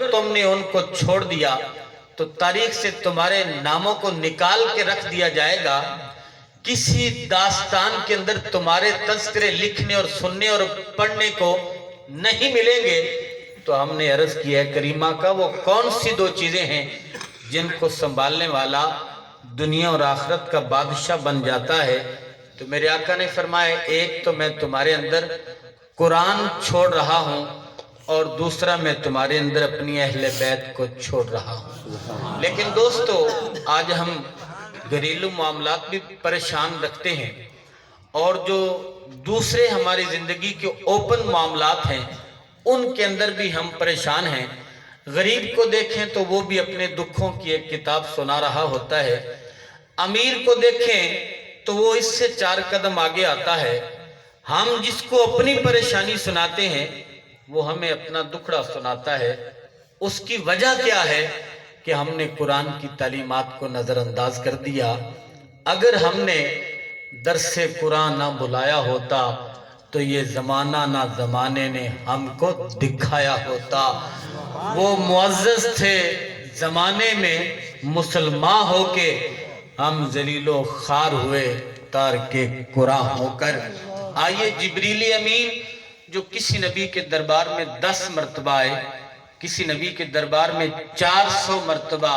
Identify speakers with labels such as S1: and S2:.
S1: तुमने उनको छोड़ दिया तो तारीख से तुम्हारे नामों को निकाल के रख दिया जाएगा। किसी दास्तान के अंदर तुम्हारे तज़किरे लिखने और सुनने और पढ़ने को नहीं मिलेंगे। तो हमने अर्ज किया है करीमा का वो कौन सी दो चीजें हैं जिनको संभालने वाला दुनिया और आखिरत का बादशाह बन जाता है। तो मेरे आका ने फरमाया, एक तो मैं तुम्हारे अंदर कुरान छोड़ रहा हूं और दूसरा मैं तुम्हारे अंदर अपनी अहले बैत को छोड़ रहा हूं। लेकिन दोस्तों, आज हम घरेलू मामलात भी परेशान रखते हैं और जो दूसरे हमारी जिंदगी के ओपन मामलात हैं उनके अंदर भी हम परेशान हैं। गरीब को देखें तो वो भी अपने दुखों की एक किताब सुना रहा होता है। अमीर को देखें तो वो इससे 4 कदम आगे आता है। हम जिसको अपनी परेशानी सुनाते हैं वो हमें अपना दुखड़ा सुनाता है। उसकी वजह क्या है कि हमने कुरान की तालीमात को नज़रअंदाज कर दिया। अगर हमने दरसे कुरान ना बुलाया होता तो ये ज़माना ना ज़माने ने हमको दिखाया होता। वो मुअज़्ज़ज़ थे ज़माने में मुसलमान होके, हम ज़लीलो ख़ार हुए तार के कुरान होकर। आइए, जिब्रील अमीन जो किसी नबी के दरबार में 10 मरतबा आए, किसी नबी के दरबार में 400 मरतबा